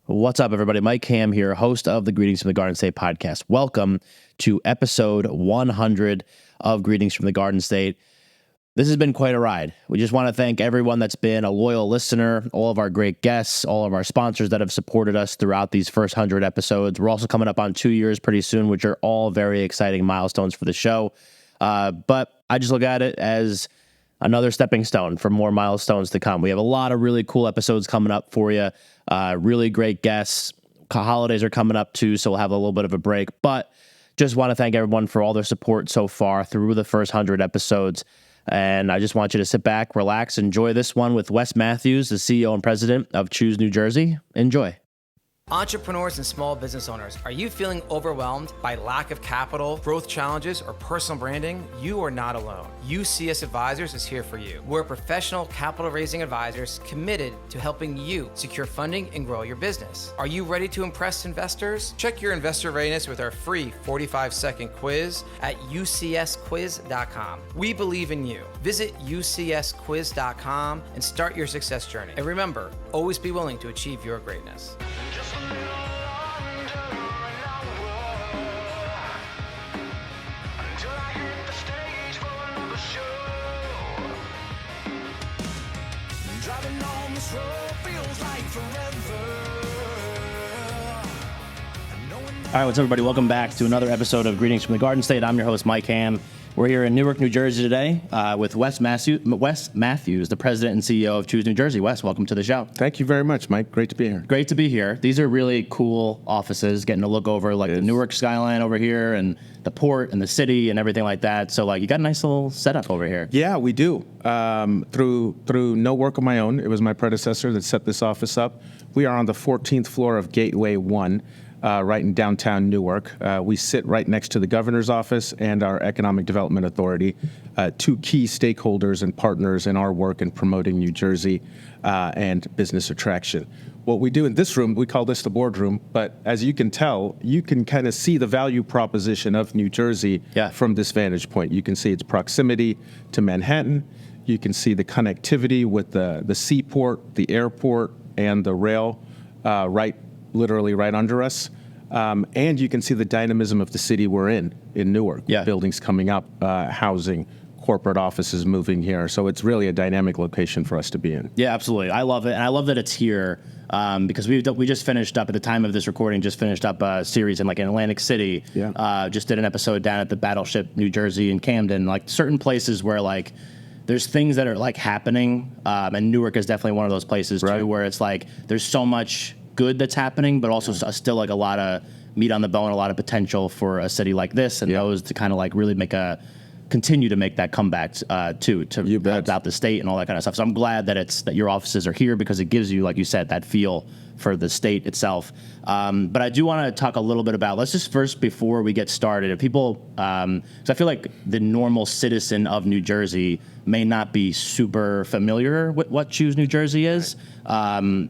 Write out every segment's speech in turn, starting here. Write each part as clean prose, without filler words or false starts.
What's up, everybody? Mike Ham here, host of the Greetings from the Garden State podcast. Welcome to episode 100 of Greetings from the Garden State. This has been quite a ride. We just want to thank everyone that's been a loyal listener, all of our great guests, all of our sponsors that have supported us throughout these first 100 episodes. We're also coming up on 2 years pretty soon, which are all very exciting milestones for the show. But I just look at it as another stepping stone for more milestones to come. We have a lot of really cool episodes coming up for you. Really great guests. Holidays are coming up too, so we'll have a little bit of a break. But just want to thank everyone for all their support so far through the first 100 episodes. And I just want you to sit back, relax, enjoy this one with Wes Matthews, the CEO and president of Choose New Jersey. Enjoy. Entrepreneurs and small business owners, are you feeling overwhelmed by lack of capital, growth challenges, or personal branding? You are not alone. UCS Advisors is here for you. We're professional capital raising advisors committed to helping you secure funding and grow your business. Are you ready to impress investors? Check your investor readiness with our free 45-second quiz at ucsquiz.com. We believe in you. Visit ucsquiz.com and start your success journey. And remember, always be willing to achieve your greatness. All right, what's up, everybody? Welcome back to another episode of Greetings from the Garden State. I'm your host, Mike Ham. We're here in Newark, New Jersey today with Wes Matthews, the president and CEO of Choose New Jersey. Wes, welcome to the show. Thank you very much, Mike. Great to be here. Great to be here. These are really cool offices, getting to look over like the Newark skyline over here and the port and the city and everything like that. So like you got a nice little setup over here. Yeah, we do. Through no work of my own, it was my predecessor that set this office up. We are on the 14th floor of Gateway 1. Right in downtown Newark. We sit right next to the governor's office and our economic development authority, two key stakeholders and partners in our work in promoting New Jersey and business attraction. What we do in this room, we call this the boardroom, but as you can tell, you can kind of see the value proposition of New Jersey from this vantage point. You can see its proximity to Manhattan. You can see the connectivity with the seaport, the airport, and the rail literally right under us. And you can see the dynamism of the city we're in Newark. Yeah. Buildings coming up, housing, corporate offices moving here. So it's really a dynamic location for us to be in. Yeah, absolutely. I love it. And I love that it's here because we just finished up, at the time of this recording, a series in Atlantic City. Yeah. Just did an episode down at the Battleship, New Jersey and Camden, like certain places where like there's things that are like happening. And Newark is definitely one of those places too, where it's like there's so much good that's happening, but also still like a lot of meat on the bone, a lot of potential for a city like this and those to kind of like really continue to make that comeback to help out the state and all that kind of stuff. So I'm glad that your offices are here because it gives you, like you said, that feel for the state itself. But I do want to talk a little bit about, let's just first, before we get started, if people, so I feel like the normal citizen of New Jersey may not be super familiar with what Choose New Jersey is,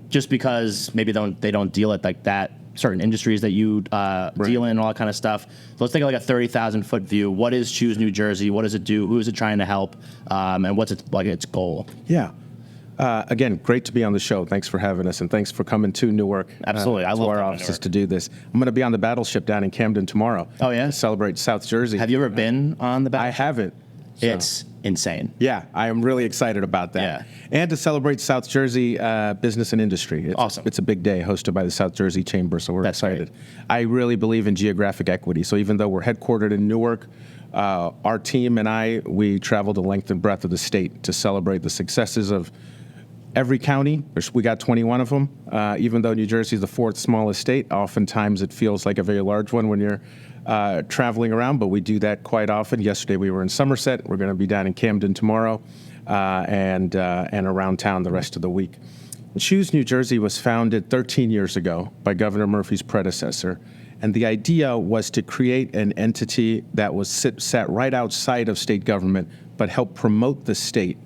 just because maybe they don't deal at like that, certain industries that you deal in and all that kind of stuff. So let's take like a 30,000 foot view. What is Choose New Jersey? What does it do? Who is it trying to help? And what's its goal? Yeah. Again, great to be on the show. Thanks for having us, and thanks for coming to Newark. Absolutely, I love our offices to do this. I'm going to be on the Battleship down in Camden tomorrow. Oh yeah, to celebrate South Jersey. Have you ever been on the Battleship? I haven't. So. It's insane. Yeah, I am really excited about that. Yeah. And to celebrate South Jersey business and industry. It's awesome. It's a big day hosted by the South Jersey Chamber, so we're excited. Great. I really believe in geographic equity. So even though we're headquartered in Newark, our team and we travel the length and breadth of the state to celebrate the successes of every county. We got 21 of them. Even though New Jersey is the fourth smallest state, oftentimes it feels like a very large one when you're traveling around, but we do that quite often. Yesterday we were in Somerset. We're going to be down in Camden tomorrow and around town the rest of the week. Choose New Jersey was founded 13 years ago by Governor Murphy's predecessor, and the idea was to create an entity that was sat right outside of state government, but help promote the state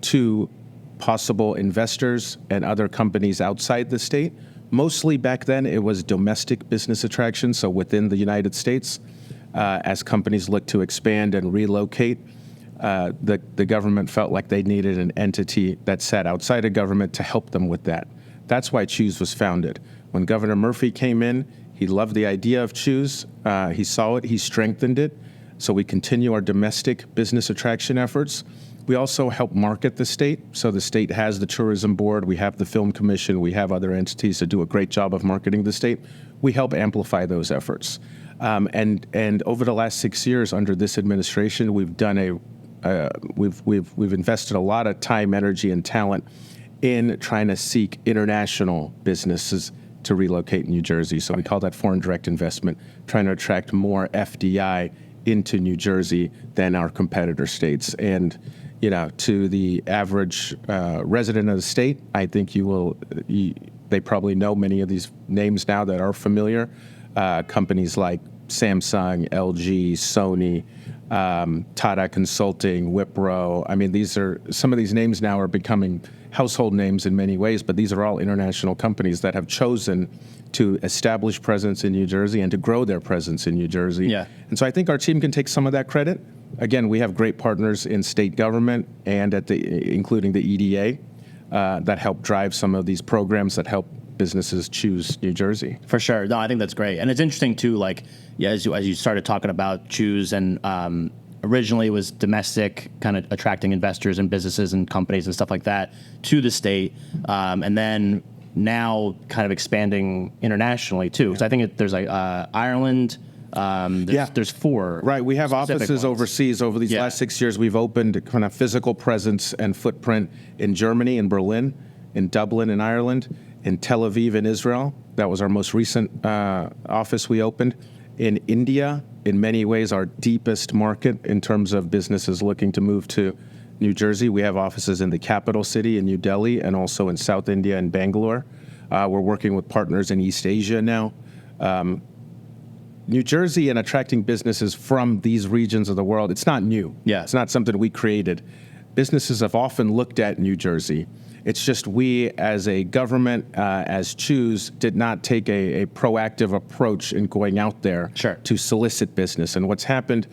to possible investors and other companies outside the state. Mostly back then, it was domestic business attraction, so within the United States. As companies looked to expand and relocate, the government felt like they needed an entity that sat outside of government to help them with that. That's why Choose was founded. When Governor Murphy came in, he loved the idea of Choose. He saw it, he strengthened it. So we continue our domestic business attraction efforts. We also help market the state. So the state has the tourism board, we have the film commission, we have other entities that do a great job of marketing the state. We help amplify those efforts. And over the last 6 years under this administration, we've done we've invested a lot of time, energy, and talent in trying to seek international businesses to relocate in New Jersey. So we call that foreign direct investment, trying to attract more FDI into New Jersey than our competitor states. And to the average resident of the state, I think they probably know many of these names now that are familiar. Companies like Samsung, LG, Sony, Tata Consulting, Wipro. I mean, some of these names now are becoming household names in many ways, but these are all international companies that have chosen to establish presence in New Jersey and to grow their presence in New Jersey. Yeah. And so I think our team can take some of that credit. Again, we have great partners in state government and including the EDA that help drive some of these programs that help businesses choose New Jersey. For sure. No, I think that's great. And it's interesting too, as you started talking about Choose, and originally it was domestic, kind of attracting investors and businesses and companies and stuff like that to the state. And then now kind of expanding internationally too. Because I think there's Ireland, there's 4. Right. We have offices ones overseas. Over these last 6 years, we've opened kind of physical presence and footprint in Germany, in Berlin, in Dublin, in Ireland, in Tel Aviv, in Israel. That was our most recent office we opened. In India, in many ways, our deepest market in terms of businesses looking to move to New Jersey. We have offices in the capital city in New Delhi and also in South India and Bangalore. We're working with partners in East Asia now. New Jersey and attracting businesses from these regions of the world, it's not new. Yeah. It's not something we created. Businesses have often looked at New Jersey. It's just we, as a government, as Choose, did not take a proactive approach in going out there to solicit business. And what's happened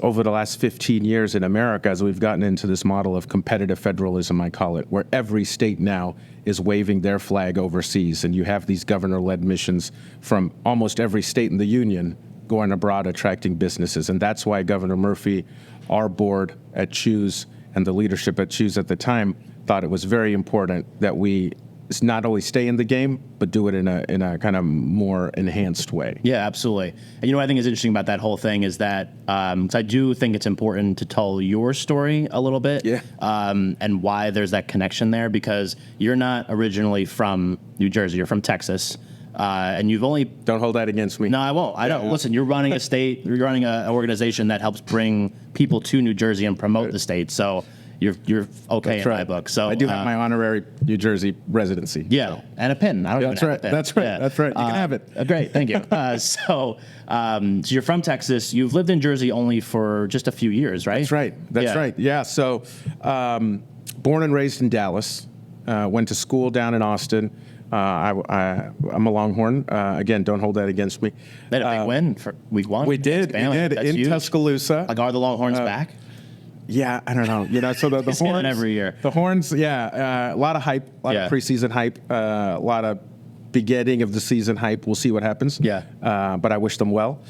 over the last 15 years in America is we've gotten into this model of competitive federalism, I call it, where every state now is waving their flag overseas. And you have these governor-led missions from almost every state in the union going abroad attracting businesses. And that's why Governor Murphy, our board at Choose, and the leadership at Choose at the time thought it was very important that we not only stay in the game, but do it in a kind of more enhanced way. Yeah, absolutely. And what I think is interesting about that whole thing is that 'cause I do think it's important to tell your story a little bit, and why there's that connection there, because you're not originally from New Jersey, you're from Texas. And you've only... Don't hold that against me. No, I won't. I don't. Listen, you're running a state, you're running an organization that helps bring people to New Jersey and promote the state. So you're okay in my book. So I do have my honorary New Jersey residency. Yeah, so. And a pin. I don't even have a pin. That's right. Yeah. That's right. You can have it. Great. Thank you. So you're from Texas. You've lived in Jersey only for just a few years, right? That's right. That's right. Yeah. So born and raised in Dallas. Went to school down in Austin. I'm a Longhorn. Again, don't hold that against me. They had a big win for week 1. We did. That's in huge. Tuscaloosa. Are the Longhorns back? Yeah, I don't know. So the Horns every year. The Horns, a lot of hype, a lot of preseason hype, a lot of beginning of the season hype. We'll see what happens. Yeah. But I wish them well.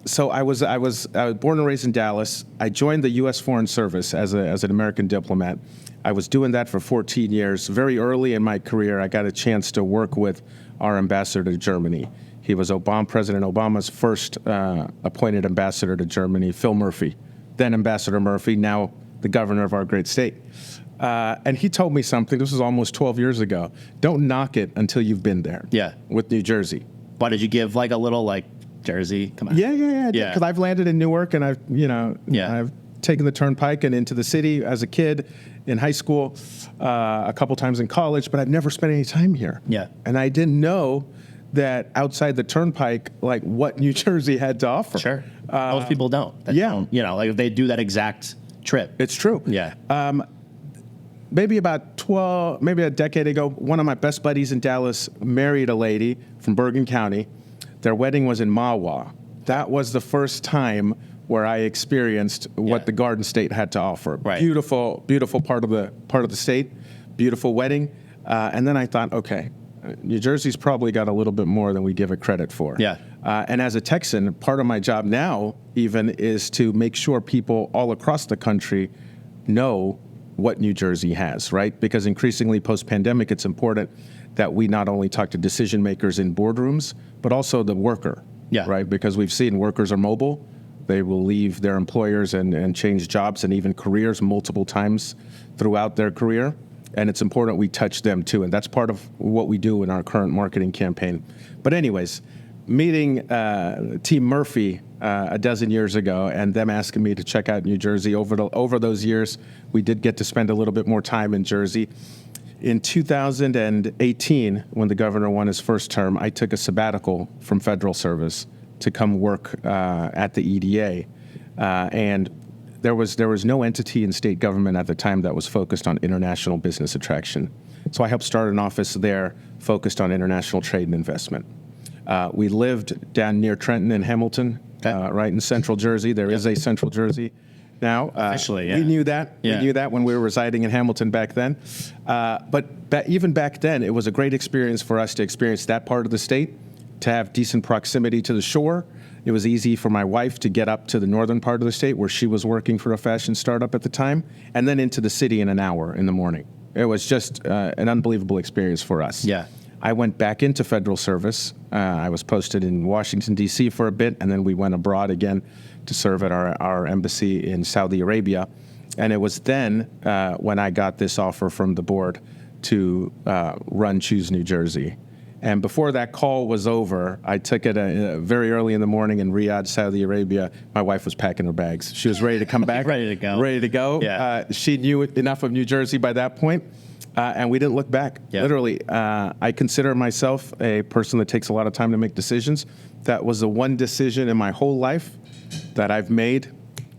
So I was born and raised in Dallas. I joined the U.S. Foreign Service as an American diplomat. I was doing that for 14 years. Very early in my career, I got a chance to work with our ambassador to Germany. He was President Obama's first appointed ambassador to Germany, Phil Murphy, then Ambassador Murphy, now the governor of our great state. And he told me something, this was almost 12 years ago, don't knock it until you've been there. Yeah. With New Jersey. Why did you give a little Jersey? Come on. Yeah. Because I've landed in Newark and I've taken the turnpike and into the city as a kid in high school, a couple times in college, but I've never spent any time here. Yeah. And I didn't know that outside the turnpike, what New Jersey had to offer. Sure. Most people don't. Don't, if they do that exact trip. It's true. Yeah. Maybe a decade ago, one of my best buddies in Dallas married a lady from Bergen County. Their wedding was in Mahwah. That was the first time where I experienced what the Garden State had to offer. Right. Beautiful, beautiful part of the state. Beautiful wedding. And then I thought, okay, New Jersey's probably got a little bit more than we give it credit for. Yeah. And as a Texan, part of my job now even is to make sure people all across the country know what New Jersey has, right? Because increasingly post-pandemic, it's important that we not only talk to decision makers in boardrooms, but also the worker, right? Because we've seen workers are mobile. They will leave their employers and change jobs and even careers multiple times throughout their career. And it's important we touch them too. And that's part of what we do in our current marketing campaign. But anyways, meeting Team Murphy a dozen years ago and them asking me to check out New Jersey over those years, we did get to spend a little bit more time in Jersey. In 2018, when the governor won his first term, I took a sabbatical from federal service to come work at the EDA. And there was no entity in state government at the time that was focused on international business attraction. So I helped start an office there focused on international trade and investment. We lived down near Trenton and Hamilton, right in central Jersey. There is a central Jersey now. Officially, We knew that. We knew that when we were residing in Hamilton back then. But even back then, it was a great experience for us to experience that part of the state, to have decent proximity to the shore. It was easy for my wife to get up to the northern part of the state where she was working for a fashion startup at the time, and then into the city in an hour in the morning. It was just an unbelievable experience for us. Yeah. I went back into federal service. I was posted in Washington, D.C. for a bit, and then we went abroad again to serve at our embassy in Saudi Arabia. And it was then when I got this offer from the board to run Choose New Jersey. And before that call was over, I took it very early in the morning in Riyadh, Saudi Arabia. My wife was packing her bags. She was ready to come back. Ready to go. Ready to go. Yeah. She knew enough of New Jersey by that point, and we didn't look back. Yeah. Literally, I consider myself a person that takes a lot of time to make decisions. That was the one decision in my whole life that I've made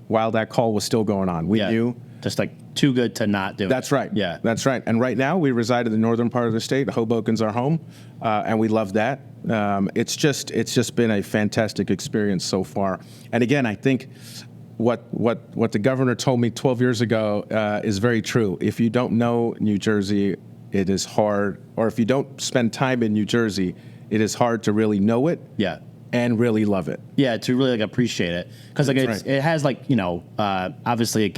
while that call was still going on. We knew. Just like too good to not do it. That's right. Yeah. That's right. And right now we reside in the northern part of the state. Hoboken's our home, and we love that. It's just been a fantastic experience so far. And again, I think what the governor told me 12 years ago is very true. If you don't know New Jersey, it is hard, or if you don't spend time in New Jersey, it is hard to really know it. Yeah. And really love it. Yeah, to really like appreciate it, because like it has like obviously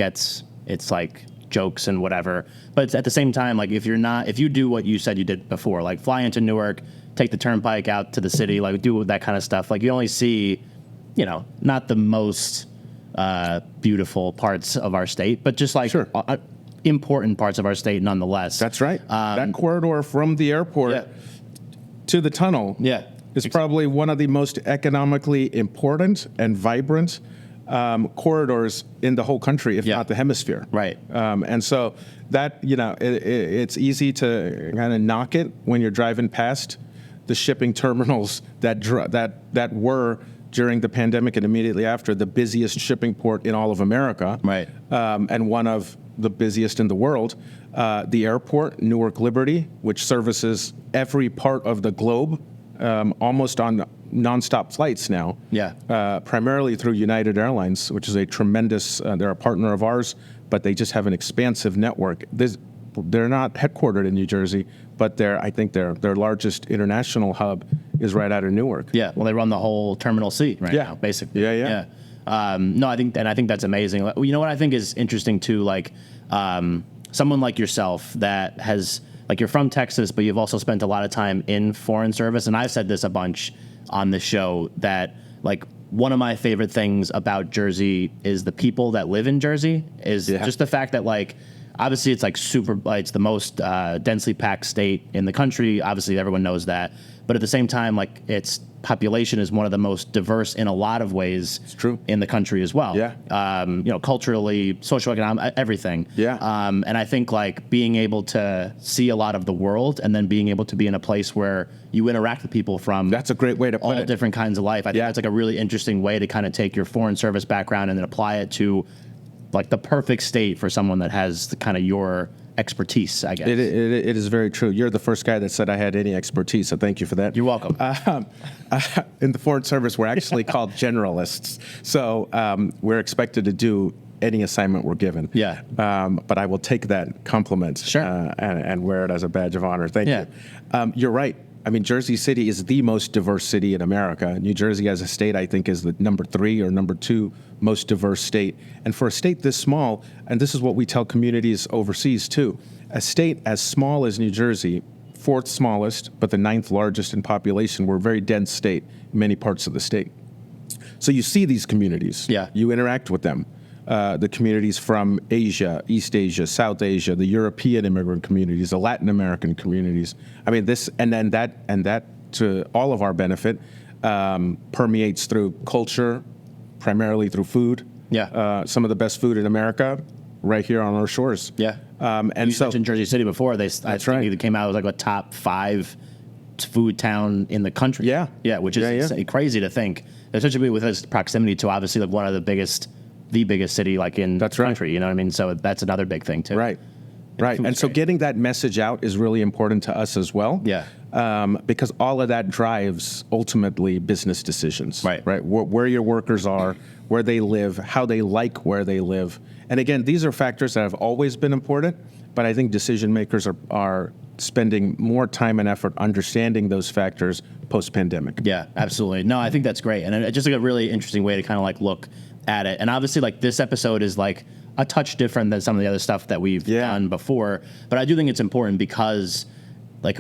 it's like jokes and whatever, but it's at the same time, like if you do what you said you did before, like fly into Newark, take the turnpike out to the city, like do that kind of stuff, like you only see, not the most beautiful parts of our state, but just like important parts of our state nonetheless. That's right. That corridor from the airport to the tunnel is probably one of the most economically important and vibrant corridors in the whole country, if not the hemisphere. Right. And so that, it's easy to kind of knock it when you're driving past the shipping terminals that were, during the pandemic and immediately after, the busiest shipping port in all of America. Right. And one of the busiest in the world. The airport, Newark Liberty, which services every part of the globe, almost on nonstop flights now. Yeah. Primarily through United Airlines, which is a tremendous, they're a partner of ours, but they just have an expansive network. They're not headquartered in New Jersey, but I think their largest international hub is right out of Newark. Yeah. Well, they run the whole Terminal C right now, basically. Yeah. No, I think that's amazing. You know what I think is interesting too, like someone like yourself that has, like, you're from Texas, but you've also spent a lot of time in foreign service. And I've said this a bunch on the show that, like, one of my favorite things about Jersey is the people that live in Jersey, is just the fact that, like, obviously it's like it's the most densely packed state in the country. Obviously everyone knows that. But at the same time, like, its population is one of the most diverse in a lot of ways. It's true. In the country as well. Yeah. Culturally, socioeconomic, everything. Yeah. And I think, like, being able to see a lot of the world and then being able to be in a place where you interact with people from that's a great way to put all different kinds of life. I think that's like a really interesting way to kind of take your foreign service background and then apply it to, like, the perfect state for someone that has the kind of your expertise, I guess. It is very true. You're the first guy that said I had any expertise, so thank you for that. You're welcome. In the Foreign Service, we're actually called generalists. So we're expected to do any assignment we're given. Yeah. But I will take that compliment. Sure. And wear it as a badge of honor. Thank Yeah. you. You're right. I mean, Jersey City is the most diverse city in America. New Jersey as a state, I think, is the number 3 or number 2 most diverse state. And for a state this small, and this is what we tell communities overseas too, a state as small as New Jersey, 4th smallest, but the 9th largest in population, we're a very dense state in many parts of the state. So you see these communities. Yeah. You interact with them. The communities from Asia, East Asia, South Asia, the European immigrant communities, the Latin American communities. I mean, this and then that to all of our benefit permeates through culture, primarily through food. Yeah. Some of the best food in America, right here on our shores. Yeah. And you so mentioned Jersey City before. I think right. it came out as like a top 5 food town in the country. Yeah. Yeah, which is crazy to think, especially with its proximity to obviously like one of the biggest city like in the country. You know what I mean? So that's another big thing too. Right. Right. And so getting that message out is really important to us as well. Yeah. Because all of that drives ultimately business decisions. Right. Right. Where your workers are, where they live, how they like where they live. And again, these are factors that have always been important, but I think decision makers are spending more time and effort understanding those factors post-pandemic. Yeah, absolutely. No, I think that's great. And it's just like a really interesting way to kind of like look at it. And obviously like this episode is like a touch different than some of the other stuff that we've done before. But I do think it's important because like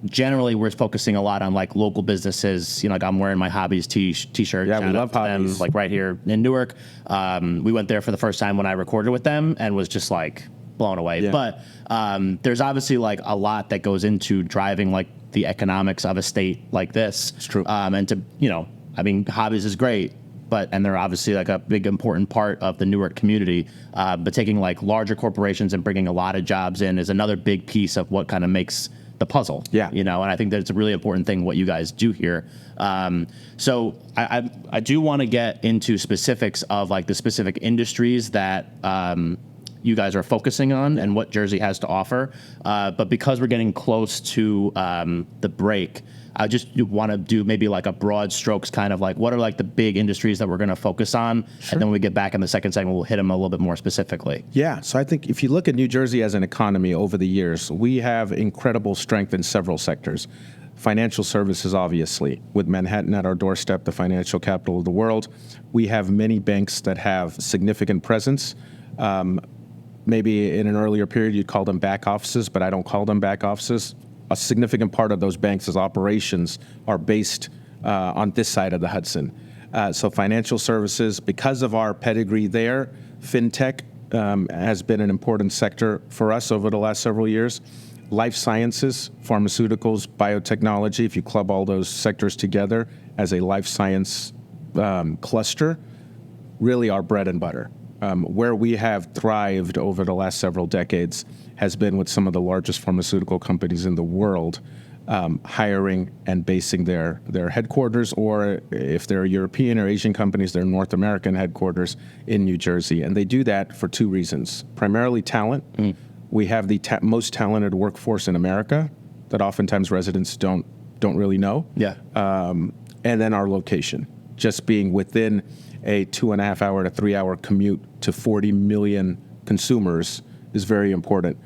generally we're focusing a lot on like local businesses. You know, like I'm wearing my Hobbies t-shirt. Yeah, we love Hobbies. Like right here in Newark. We went there for the first time when I recorded with them and was just like blown away. Yeah. But there's obviously like a lot that goes into driving like the economics of a state like this. It's true. And to, you know, I mean, Hobbies is great, and they're obviously like a big important part of the Newark community. But taking like larger corporations and bringing a lot of jobs in is another big piece of what kind of makes the puzzle. Yeah. You know, and I think that it's a really important thing what you guys do here. So I do want to get into specifics of like the specific industries that you guys are focusing on and what Jersey has to offer. But because we're getting close to the break, I just want to do maybe like a broad strokes kind of like what are like the big industries that we're going to focus on. Sure. And then when we get back in the second segment, we'll hit them a little bit more specifically. Yeah. So I think if you look at New Jersey as an economy over the years, we have incredible strength in several sectors. Financial services, obviously, with Manhattan at our doorstep, the financial capital of the world. We have many banks that have significant presence. Maybe in an earlier period, you'd call them back offices, but I don't call them back offices. A significant part of those banks' operations are based on this side of the Hudson. So financial services, because of our pedigree there, fintech has been an important sector for us over the last several years. Life sciences, pharmaceuticals, biotechnology, if you club all those sectors together as a life science cluster, really our bread and butter. Where we have thrived over the last several decades has been with some of the largest pharmaceutical companies in the world, hiring and basing their headquarters, or if they're European or Asian companies, their North American headquarters in New Jersey. And they do that for 2 reasons. Primarily talent. We have the most talented workforce in America that oftentimes residents don't really know. Yeah. And then our location, just being within a 2.5 hour to 3 hour commute to 40 million consumers is very important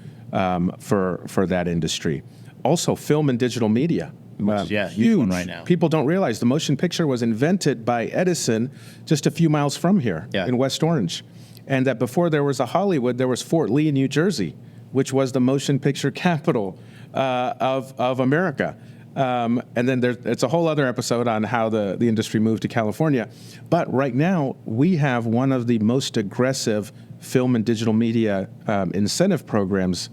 for that industry. Also, film and digital media. Huge one right now. People don't realize the motion picture was invented by Edison just a few miles from here in West Orange. And that before there was a Hollywood, there was Fort Lee, New Jersey, which was the motion picture capital of America. And then it's a whole other episode on how the industry moved to California. But right now, we have one of the most aggressive film and digital media incentive programs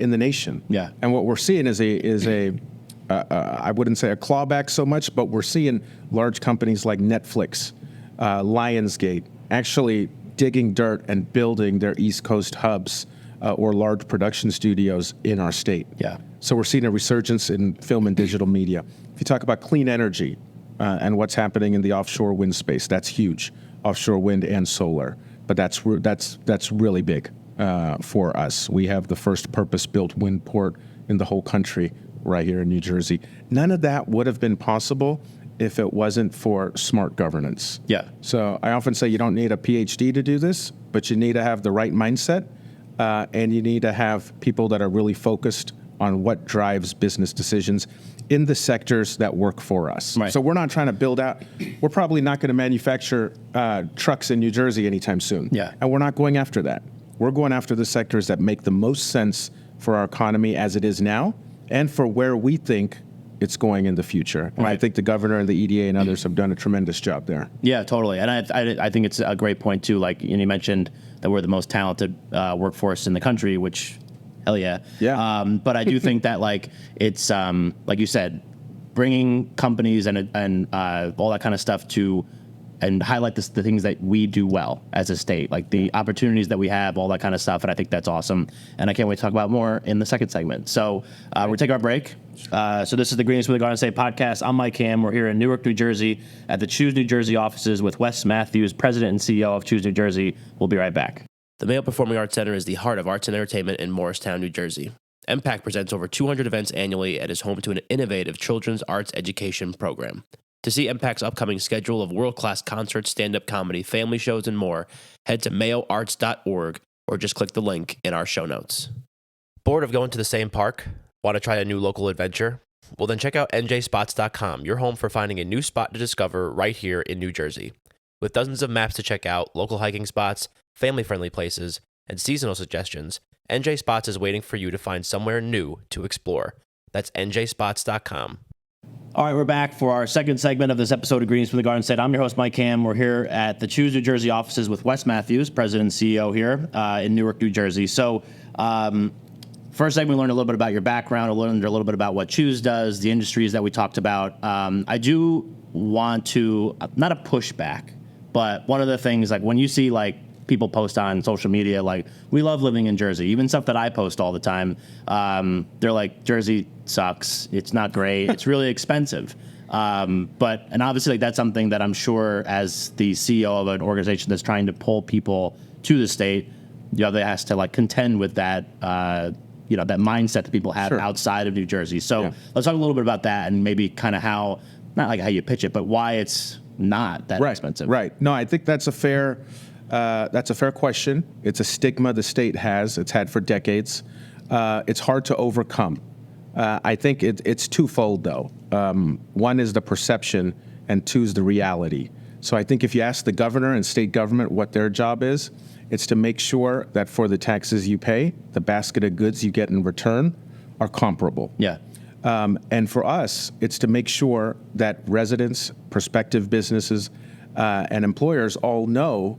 in the nation. Yeah. And what we're seeing is I wouldn't say a clawback so much, but we're seeing large companies like Netflix, Lionsgate, actually digging dirt and building their East Coast hubs or large production studios in our state. Yeah. So we're seeing a resurgence in film and digital media. If you talk about clean energy and what's happening in the offshore wind space, that's huge, offshore wind and solar. But that's really big for us. We have the first purpose-built wind port in the whole country right here in New Jersey. None of that would have been possible if it wasn't for smart governance. Yeah. So I often say you don't need a PhD to do this, but you need to have the right mindset, and you need to have people that are really focused on what drives business decisions in the sectors that work for us. Right. So we're not trying to build out, we're probably not going to manufacture trucks in New Jersey anytime soon. Yeah. And we're not going after that. We're going after the sectors that make the most sense for our economy as it is now and for where we think it's going in the future. And I think the governor and the EDA and others have done a tremendous job there. Yeah, totally. And I think it's a great point, too. Like, you mentioned that we're the most talented workforce in the country, which, hell yeah. Yeah. But I do think that, like, it's, like you said, bringing companies and all that kind of stuff to and highlight the things that we do well as a state, like the opportunities that we have, all that kind of stuff. And I think that's awesome. And I can't wait to talk about more in the second segment. So we're taking our break. So this is the Greens with the Garden State podcast. I'm Mike Ham. We're here in Newark, New Jersey at the Choose New Jersey offices with Wes Matthews, president and CEO of Choose New Jersey. We'll be right back. The Mayo Performing Arts Center is the heart of arts and entertainment in Morristown, New Jersey. MPAC presents over 200 events annually and is home to an innovative children's arts education program. To see MPAC's upcoming schedule of world-class concerts, stand-up comedy, family shows, and more, head to mayoarts.org or just click the link in our show notes. Bored of going to the same park? Want to try a new local adventure? Well, then check out NJspots.com, your home for finding a new spot to discover right here in New Jersey. With dozens of maps to check out, local hiking spots, family-friendly places, and seasonal suggestions, NJspots is waiting for you to find somewhere new to explore. That's NJspots.com. All right, we're back for our second segment of this episode of Greens from the Garden State. I'm your host, Mike Ham. We're here at the Choose New Jersey offices with Wes Matthews, president and CEO here in Newark, New Jersey. So first segment, we learned a little bit about your background, learned a little bit about what Choose does, the industries that we talked about. I do want to, not a pushback, but one of the things, like when you see like people post on social media, like, we love living in Jersey, even stuff that I post all the time, they're like, Jersey sucks, it's not great, it's really expensive. And obviously, like, that's something that I'm sure as the CEO of an organization that's trying to pull people to the state, that has to like contend with that, that mindset that people have outside of New Jersey. So let's talk a little bit about that and maybe kind of how, not like how you pitch it, but why it's not that expensive. Right. No, I think that's a fair question. It's a stigma the state has. It's had for decades. It's hard to overcome. I think it's twofold, though. One is the perception, and two is the reality. So I think if you ask the governor and state government what their job is, it's to make sure that for the taxes you pay, the basket of goods you get in return are comparable. Yeah. And for us, it's to make sure that residents, prospective businesses, and employers all know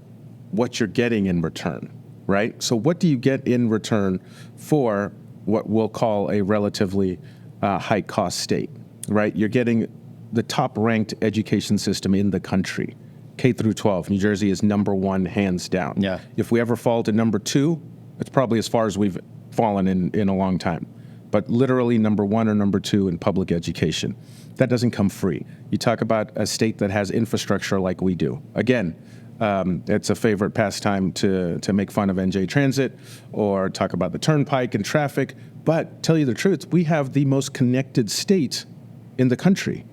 what you're getting in return, right? So what do you get in return for what we'll call a relatively high-cost state, right? You're getting the top-ranked education system in the country. K through 12, New Jersey is number one, hands down. Yeah. If we ever fall to number two, it's probably as far as we've fallen in a long time. But literally number one or number two in public education. That doesn't come free. You talk about a state that has infrastructure like we do. Again, it's a favorite pastime to make fun of NJ Transit or talk about the turnpike and traffic. But tell you the truth, we have the most connected state in the country,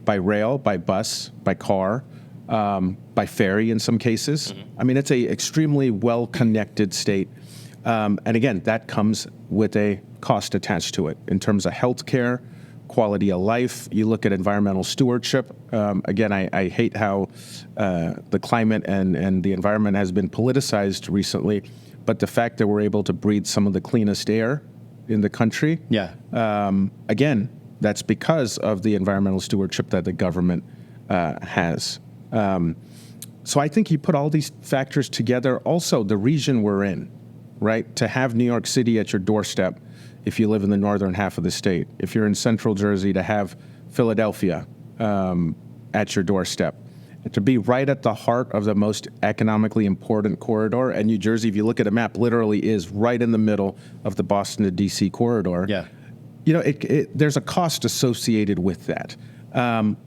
by rail, by bus, by car, by ferry in some cases. Mm-hmm. I mean, it's a extremely well-connected state. And again, that comes with a cost attached to it in terms of healthcare, quality of life. You look at environmental stewardship. Again, I hate how the climate and the environment has been politicized recently, but the fact that we're able to breathe some of the cleanest air in the country, again, that's because of the environmental stewardship that the government has. So I think you put all these factors together. Also, the region we're in, right? To have New York City at your doorstep if you live in the northern half of the state. If you're in central Jersey, to have Philadelphia at your doorstep. And to be right at the heart of the most economically important corridor. And New Jersey, if you look at a map, literally is right in the middle of the Boston to D.C. corridor. Yeah. You know, there's a cost associated with that.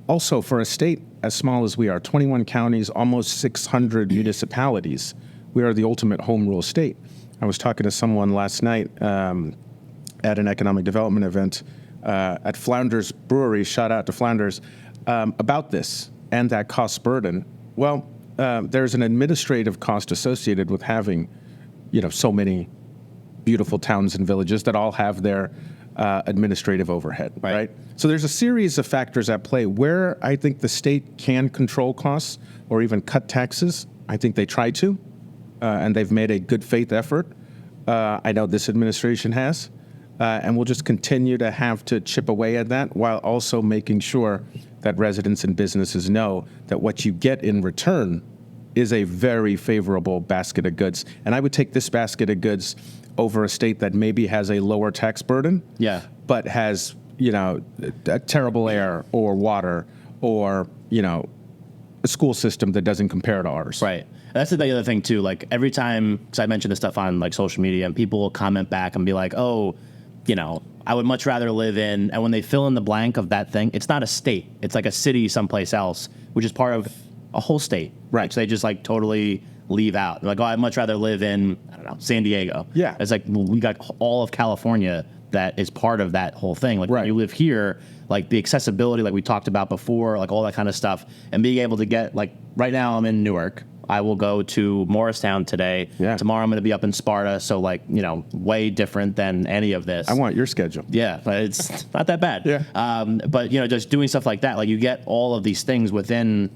Also, for a state as small as we are, 21 counties, almost 600 municipalities, we are the ultimate home rule state. I was talking to someone last night at an economic development event at Flounders Brewery. Shout out to Flounders. about this and that cost burden. Well, there's an administrative cost associated with having, so many beautiful towns and villages that all have their administrative overhead, right? So there's a series of factors at play where I think the state can control costs or even cut taxes. I think they try to, and they've made a good faith effort. I know this administration has, and we'll just continue to have to chip away at that while also making sure that residents and businesses know that what you get in return is a very favorable basket of goods. And I would take this basket of goods over a state that maybe has a lower tax burden, but has, terrible air or water or, a school system that doesn't compare to ours. Right. That's the other thing too. Like every time, because I mentioned this stuff on like social media, and people will comment back and be like, "Oh, I would much rather live in," and when they fill in the blank of that thing, it's not a state. It's like a city someplace else, which is part of a whole state. Right. So they just like totally leave out. They're like, "Oh, I'd much rather live in, I don't know, San Diego." Yeah. It's like, well, we got all of California that is part of that whole thing. Like when you live here, like the accessibility, like we talked about before, like all that kind of stuff, and being able to get, like right now I'm in Newark. I will go to Morristown today. Yeah. Tomorrow I'm going to be up in Sparta. So like, way different than any of this. I want your schedule. Yeah, but it's not that bad. Yeah. But, just doing stuff like that, like you get all of these things within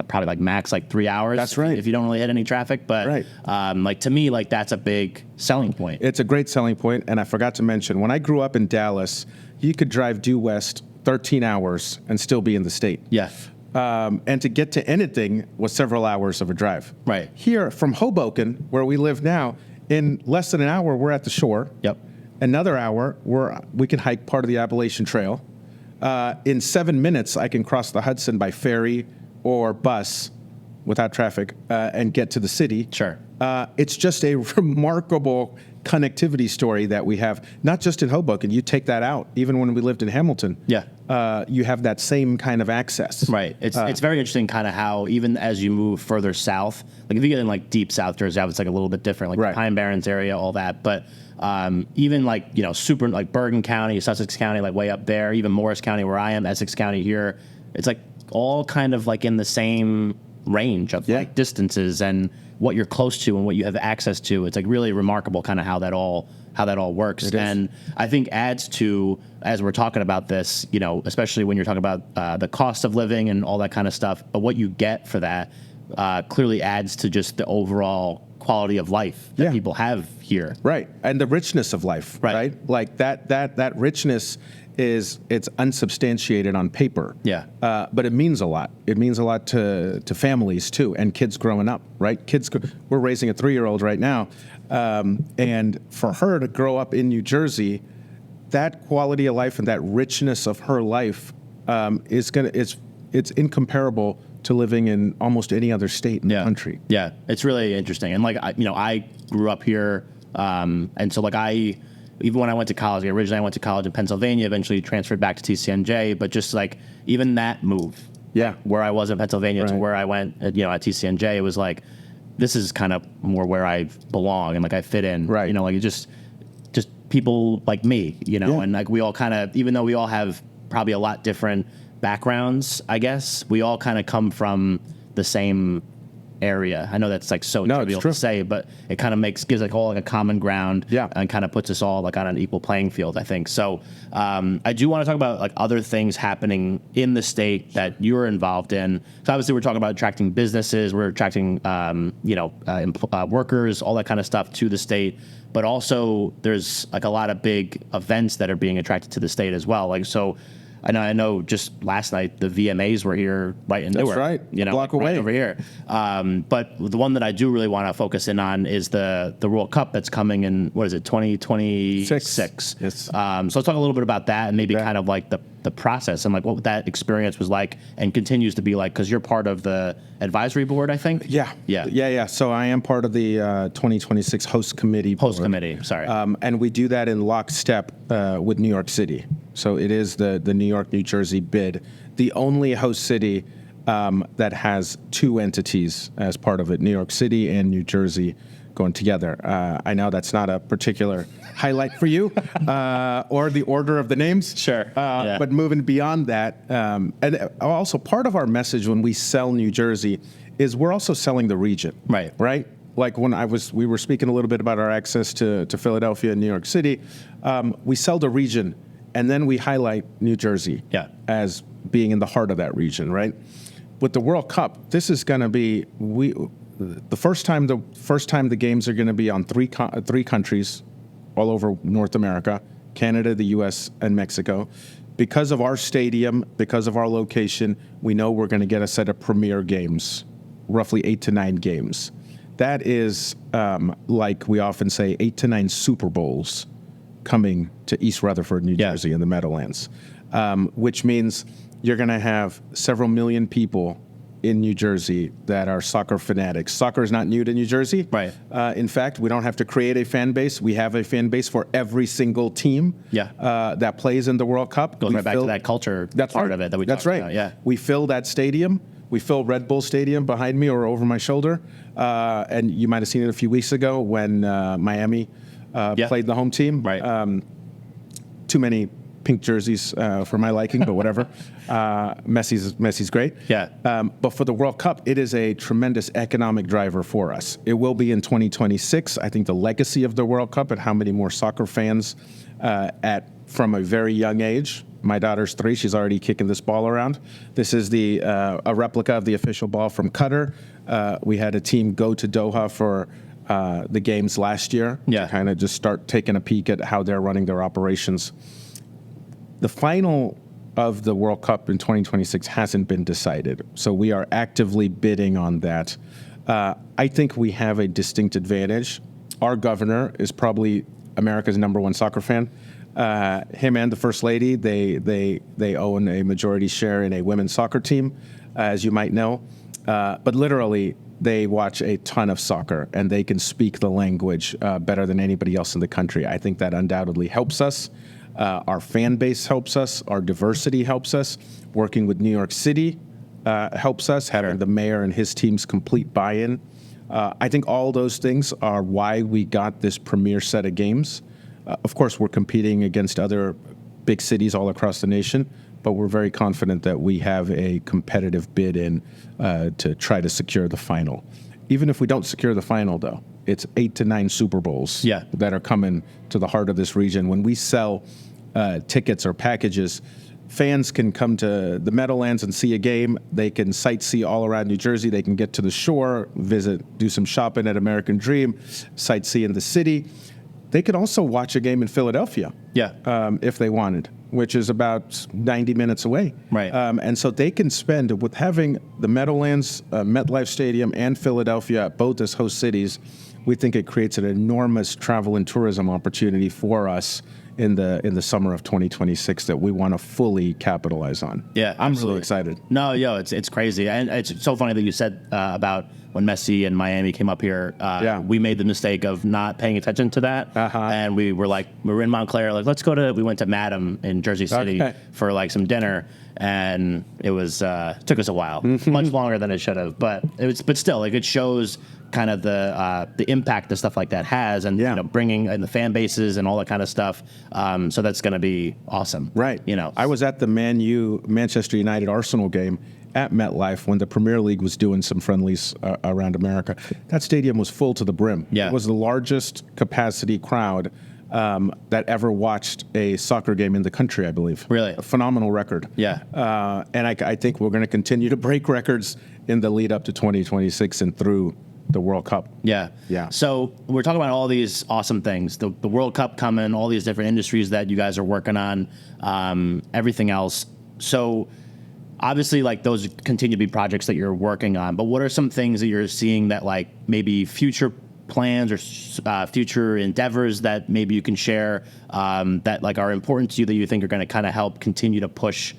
probably like max like 3 hours. That's right. If you don't really hit any traffic. But like to me, like that's a big selling point. It's a great selling point. And I forgot to mention, when I grew up in Dallas, you could drive due west 13 hours and still be in the state. Yeah. And to get to anything was several hours of a drive. Right. Here from Hoboken, where we live now, in less than an hour, we're at the shore. Yep. Another hour, we can hike part of the Appalachian Trail. In 7 minutes, I can cross the Hudson by ferry or bus without traffic and get to the city. Sure. It's just a remarkable connectivity story that we have, not just in Hoboken. You take that out, even when we lived in Hamilton. Yeah. You have that same kind of access. Right. It's very interesting kind of how even as you move further south, like if you get in like deep South Jersey, it's like a little bit different, like the Pine Barrens area, all that. But even like, super like Bergen County, Sussex County, like way up there, even Morris County where I am, Essex County here, it's like all kind of like in the same range of like distances and what you're close to and what you have access to. It's like really remarkable kind of how that all works. And I think adds to, as we're talking about this, especially when you're talking about the cost of living and all that kind of stuff, but what you get for that clearly adds to just the overall quality of life that people have here. Right. And the richness of life, right? Like that richness it's unsubstantiated on paper. Yeah. But it means a lot. It means a lot to families too, and kids growing up, right? We're raising a 3-year-old right now, and for her to grow up in New Jersey, that quality of life and that richness of her life it's incomparable to living in almost any other state in the country. Yeah, it's really interesting. And like I grew up here, and so like even when I went to college, originally I went to college in Pennsylvania, eventually transferred back to TCNJ, but just like even that move, where I was in Pennsylvania to where I went, at TCNJ, it was like, this is kind of more where I belong and like I fit in, right? Like just people like me, and like we all kind of, even though we all have probably a lot different backgrounds, I guess, we all kind of come from the same area. I know that's like so trivial to say, but it kind of gives like all like a common ground, and kind of puts us all like on an equal playing field, I think. So I do want to talk about like other things happening in the state that you're involved in. So obviously we're talking about attracting businesses, we're attracting workers, all that kind of stuff to the state. But also there's like a lot of big events that are being attracted to the state as well. Like so. I know just last night the VMAs were here right in Newark. That's right. Block away. Right over here. But the one that I do really want to focus in on is the World Cup that's coming in, 2026? Yes. So let's talk a little bit about that and maybe kind of like the process and like what that experience was like and continues to be like, because you're part of the advisory board, I think? Yeah. So I am part of the 2026 host committee. And we do that in lockstep with New York City. So it is the New York, New Jersey bid, the only host city that has 2 entities as part of it, New York City and New Jersey, going together. I know that's not a particular highlight for you or the order of the names. Sure. But moving beyond that, and also part of our message when we sell New Jersey is we're also selling the region. Right. Right? Like when we were speaking a little bit about our access to Philadelphia and New York City. We sell the region, and then we highlight New Jersey as being in the heart of that region, right? With the World Cup, this is going to be the first time the games are going to be on three countries all over North America: Canada, the U.S., and Mexico. Because of our stadium, because of our location, we know we're going to get a set of premier games, roughly 8 to 9 games. That is, like we often say, 8 to 9 Super Bowls coming to East Rutherford, New Jersey, in the Meadowlands, which means you're going to have several million people in New Jersey that are soccer fanatics. Soccer is not new to New Jersey. Right. In fact, we don't have to create a fan base. We have a fan base for every single team that plays in the World Cup. Goes right back to that culture part of it that we talked about. Yeah. We fill that stadium. We fill Red Bull Stadium behind me or over my shoulder. And you might have seen it a few weeks ago when Miami played the home team. Right. Too many pink jerseys for my liking, but whatever. Messi's great. Yeah. But for the World Cup, it is a tremendous economic driver for us. It will be in 2026. I think the legacy of the World Cup and how many more soccer fans from a very young age. My daughter's 3. She's already kicking this ball around. This is a replica of the official ball from Qatar. We had a team go to Doha for the games last year to kind of just start taking a peek at how they're running their operations. The final of the World Cup in 2026 hasn't been decided, so we are actively bidding on that. I think we have a distinct advantage. Our governor is probably America's #1 soccer fan. Him and the First Lady, they own a majority share in a women's soccer team, as you might know. But literally, they watch a ton of soccer, and they can speak the language better than anybody else in the country. I think that undoubtedly helps us. Our fan base helps us. Our diversity helps us. Working with New York City helps us. Having the mayor and his team's complete buy-in. I think all those things are why we got this premier set of games. Of course, we're competing against other big cities all across the nation, but we're very confident that we have a competitive bid in to try to secure the final. Even if we don't secure the final, though, it's 8 to 9 Super Bowls that are coming to the heart of this region. When we sell tickets or packages, fans can come to the Meadowlands and see a game. They can sightsee all around New Jersey. They can get to the shore, do some shopping at American Dream, sightsee in the city. They could also watch a game in Philadelphia if they wanted, which is about 90 minutes away. Right. And so they can spend, with having the Meadowlands, MetLife Stadium, and Philadelphia both as host cities, we think it creates an enormous travel and tourism opportunity for us in the summer of 2026 that we want to fully capitalize on. Yeah, I'm absolutely really excited. No, it's crazy. And it's so funny that you said about when Messi and Miami came up here, we made the mistake of not paying attention to that. And we were in Montclair, we went to Madam in Jersey City for like some dinner. And it was took us a while, much longer than it should have. But still, like, it shows kind of the impact that stuff like that has, and you know, bringing in the fan bases and all that kind of stuff. So that's going to be awesome, right? You know, I was at the Manchester United Arsenal game at MetLife when the Premier League was doing some friendlies around America. That stadium was full to the brim. Yeah. It was the largest capacity crowd that ever watched a soccer game in the country, I believe. Really? A phenomenal record. Yeah. And I think we're going to continue to break records in the lead up to 2026 and through the World Cup. Yeah. So we're talking about all these awesome things, the World Cup coming, all these different industries that you guys are working on, everything else. So obviously, like, those continue to be projects that you're working on, but what are some things that you're seeing that, like, maybe future plans or future endeavors that maybe you can share that, like, are important to you that you think are going to kind of help continue to push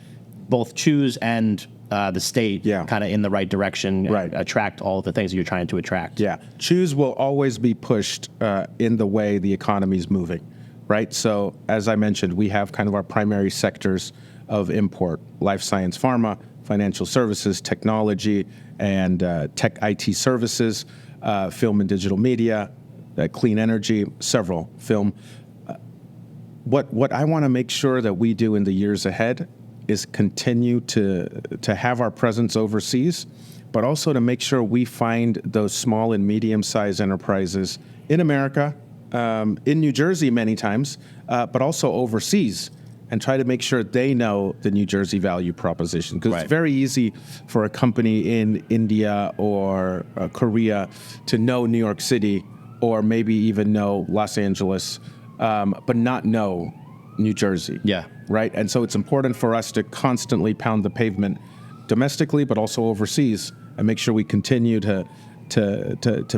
both Choose and the state kind of in the right direction, attract all the things that you're trying to attract? Yeah. Choose will always be pushed in the way the economy is moving, right? So as I mentioned, we have kind of our primary sectors of import: life science, pharma, financial services, technology, and tech IT services, film and digital media, clean energy, several film. What I want to make sure that we do in the years ahead is continue to have our presence overseas, but also to make sure we find those small and medium-sized enterprises in America, in New Jersey many times, but also overseas, and try to make sure they know the New Jersey value proposition. Because It's very easy for a company in India or Korea to know New York City or maybe even know Los Angeles, but not know New Jersey. Yeah. Right? And so it's important for us to constantly pound the pavement domestically, but also overseas, and make sure we continue to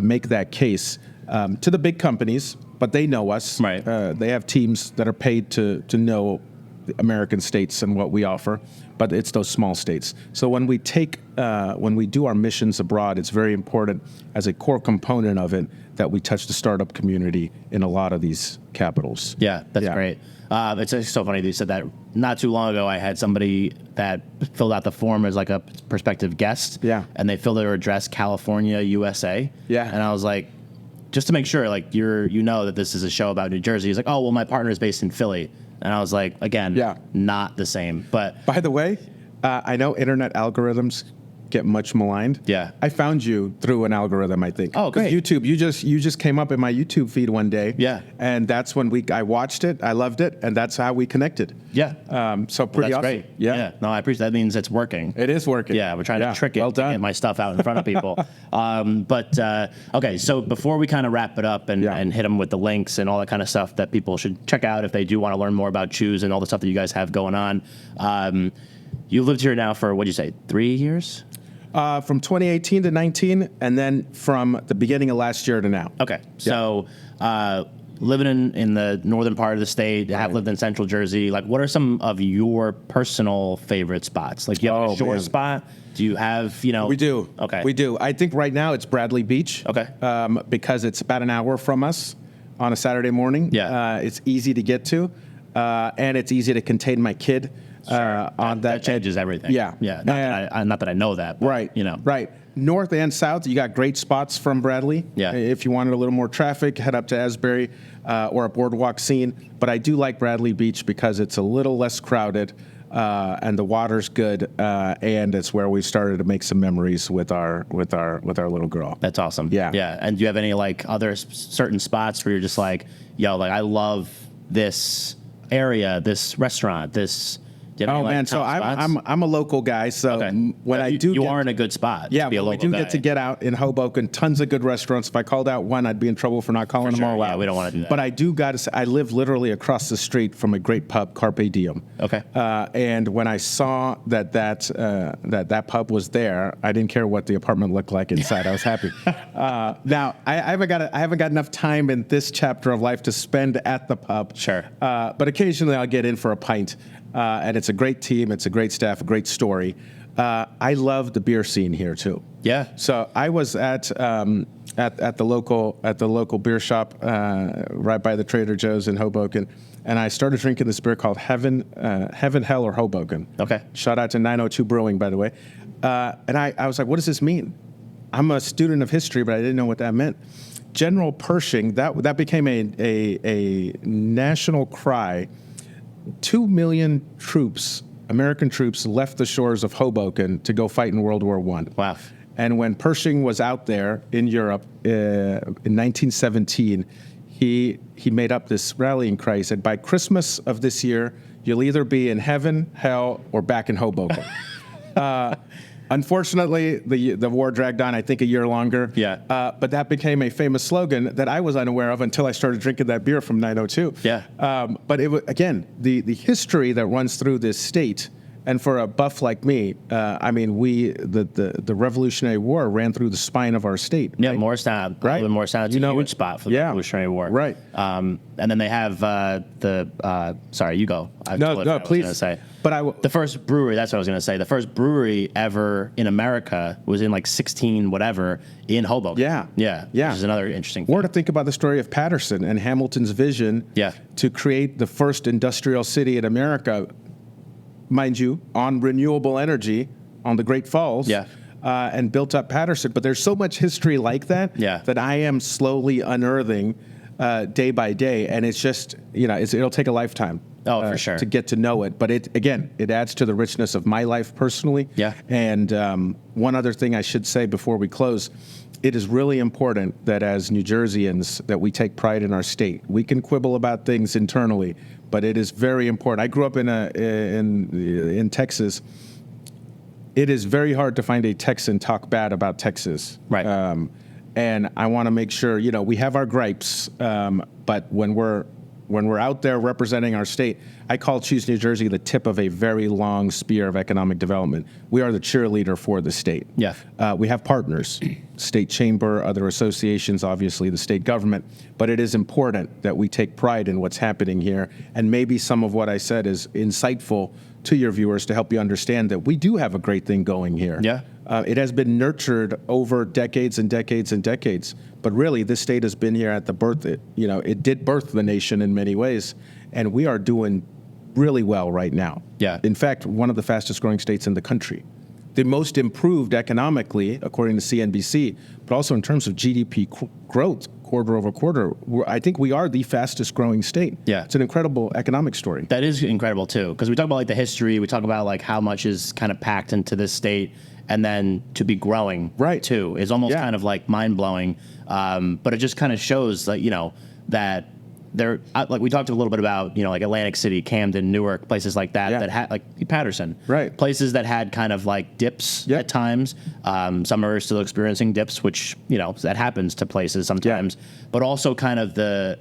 make that case to the big companies, but they know us. Right. They have teams that are paid to know the American states and what we offer, but it's those small states. So when we do our missions abroad, it's very important as a core component of it that we touch the startup community in a lot of these capitals. Yeah, that's great. It's actually so funny that you said that. Not too long ago, I had somebody that filled out the form as like a prospective guest. Yeah. And they filled their address, California, USA. Yeah. And I was like, just to make sure, like you know that this is a show about New Jersey. He's like, oh, well, my partner is based in Philly. And I was like, again, not the same. But by the way, I know internet algorithms get much maligned. Yeah. I found you through an algorithm, I think. Oh, great. YouTube, you just came up in my YouTube feed one day. Yeah. And that's when I watched it, I loved it, and that's how we connected. Yeah. So pretty that's awesome. Great. Yeah. No, I appreciate that. Means it's working. It is working. Yeah, we're trying to trick it, well done. get my stuff out in front of people. Okay, so before we kind of wrap it up and hit them with the links and all that kind of stuff that people should check out if they do want to learn more about Choose and all the stuff that you guys have going on, you lived here now for, what'd you say, 3 years? From 2018 to 19, and then from the beginning of last year to now. Okay, so living in the northern part of the state, have lived in Central Jersey. Like, what are some of your personal favorite spots? Like, you have a shore spot? Do you have, We do. Okay. We do. I think right now it's Bradley Beach. Okay. Because it's about an hour from us on a Saturday morning. Yeah. It's easy to get to, and it's easy to contain my kid. On that changes everything. Yeah. Not that I know that. But, Right. Right. North and south, you got great spots from Bradley. Yeah. If you wanted a little more traffic, head up to Asbury or a boardwalk scene. But I do like Bradley Beach because it's a little less crowded and the water's good, and it's where we started to make some memories with our little girl. That's awesome. Yeah. Yeah. And do you have any like other certain spots where you're just like, like I love this area, this restaurant, this. Oh man, so I'm a local guy. So when I do, you are in a good spot. Yeah, to be a local guy. Get to get out in Hoboken. Tons of good restaurants. If I called out one, I'd be in trouble for not calling them all out. Yeah, we don't want to do that. But I do got to say, I live literally across the street from a great pub, Carpe Diem. Okay. And when I saw that pub was there, I didn't care what the apartment looked like inside. I was happy. Now I haven't got enough time in this chapter of life to spend at the pub. Sure. But occasionally I'll get in for a pint. And it's a great team, it's a great staff, a great story. I love the beer scene here too. Yeah. So I was at the local beer shop right by the Trader Joe's in Hoboken, and I started drinking this beer called Heaven, Hell, or Hoboken. Okay. Shout out to 902 Brewing, by the way. And I was like, what does this mean? I'm a student of history, but I didn't know what that meant. General Pershing, that became a national cry. 2 million troops, American troops, left the shores of Hoboken to go fight in World War I. Wow. And when Pershing was out there in Europe in 1917, he made up this rallying cry. He said, by Christmas of this year, you'll either be in heaven, hell, or back in Hoboken. Unfortunately, the war dragged on, I think, a year longer. Yeah. But that became a famous slogan that I was unaware of until I started drinking that beer from 902. Yeah. But it was, again, the history that runs through this state, and for a buff like me, I mean, the Revolutionary War ran through the spine of our state. Yeah, right? Morristown. Right. Morristown, it's a huge spot for the Revolutionary War. Right. And then they have sorry, you go. No, please. Say. But the first brewery, that's what I was going to say. The first brewery ever in America was in like 16 whatever in Hoboken. Yeah. Which is another interesting Or thing. to think about the story of Patterson and Hamilton's vision to create the first industrial city in America, mind you, on renewable energy on the Great Falls. Yeah. and built up Patterson. But there's so much history like that that I am slowly unearthing day by day, and it's just, it'll take a lifetime. For sure. To get to know it. But it adds to the richness of my life personally. Yeah. And one other thing I should say before we close, it is really important that as New Jerseyans that we take pride in our state. We can quibble about things internally, but it is very important. I grew up in Texas. It is very hard to find a Texan talk bad about Texas. Right. And I want to make sure, we have our gripes, but when we're out there representing our state, I call Choose New Jersey the tip of a very long spear of economic development. We are the cheerleader for the state. Yeah. We have partners, state chamber, other associations, obviously the state government, but it is important that we take pride in what's happening here. And maybe some of what I said is insightful to your viewers to help you understand that we do have a great thing going here. Yeah. It has been nurtured over decades and decades and decades, but really this state has been here at the birth. It did birth the nation in many ways, and we are doing really well right now. Yeah. In fact, one of the fastest growing states in the country. The most improved economically, according to CNBC, but also in terms of GDP growth, quarter over quarter. I think we are the fastest growing state. Yeah. It's an incredible economic story. That is incredible too, because we talk about like the history, we talk about like how much is kind of packed into this state, and then to be growing too is almost kind of like mind blowing. But it just kind of shows that, that there, like we talked a little bit about, like Atlantic City, Camden, Newark, places like that, that had like Patterson, places that had kind of like dips at times. Some are still experiencing dips, which, that happens to places sometimes, but also kind of the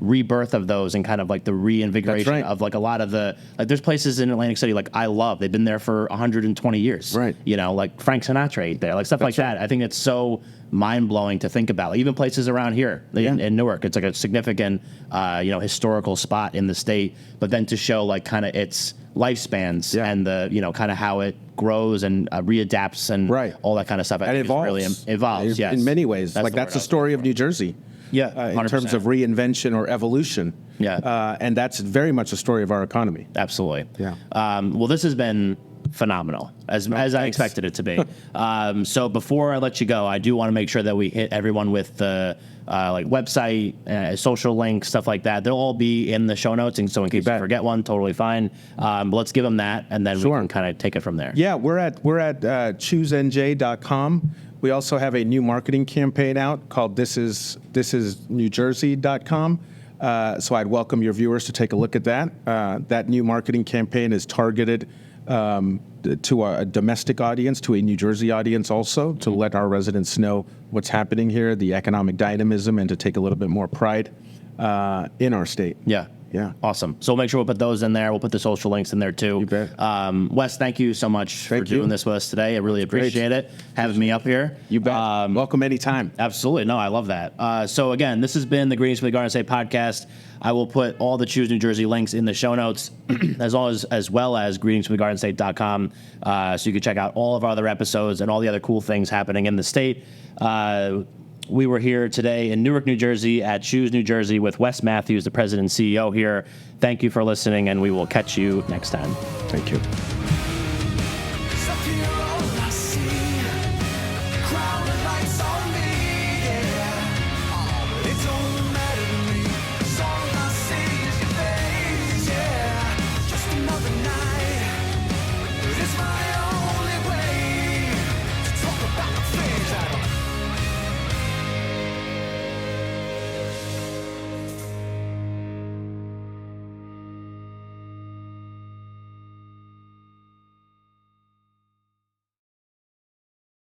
rebirth of those and kind of like the reinvigoration of like a lot of the, like there's places in Atlantic City like I love, they've been there for 120 years. Right. Like Frank Sinatra ate there, like stuff like that. I think it's so mind-blowing to think about. Like, even places around here in Newark, it's like a significant, historical spot in the state, but then to show like kind of its lifespans and the, kind of how it grows and readapts and all that kind of stuff. And evolves. Really evolves, yes. In many ways. That's the story of New Jersey. Yeah, in terms of reinvention or evolution. Yeah. And that's very much the story of our economy. Absolutely. Yeah. Well, this has been phenomenal, as I expected it to be. So before I let you go, I do want to make sure that we hit everyone with the like website, social links, stuff like that. They'll all be in the show notes, and so in case you forget one, totally fine. But let's give them that, and then we can kind of take it from there. Yeah, we're at choosenj.com. We also have a new marketing campaign out called This is NewJersey.com. So I'd welcome your viewers to take a look at that. That new marketing campaign is targeted to a domestic audience, to a New Jersey audience also, to let our residents know what's happening here, the economic dynamism, and to take a little bit more pride in our state. Yeah. Yeah. Awesome. So we'll make sure we'll put those in there. We'll put the social links in there too. You bet. Wes, thank you so much for doing this with us today. I really appreciate it, having me up here. You bet. Welcome anytime. Absolutely. No, I love that. So again, this has been the Greetings from the Garden State podcast. I will put all the Choose New Jersey links in the show notes, as well as greetingsfromthegardenstate.com, so you can check out all of our other episodes and all the other cool things happening in the state. We were here today in Newark, New Jersey at Choose New Jersey with Wes Matthews, the president and CEO here. Thank you for listening, and we will catch you next time. Thank you.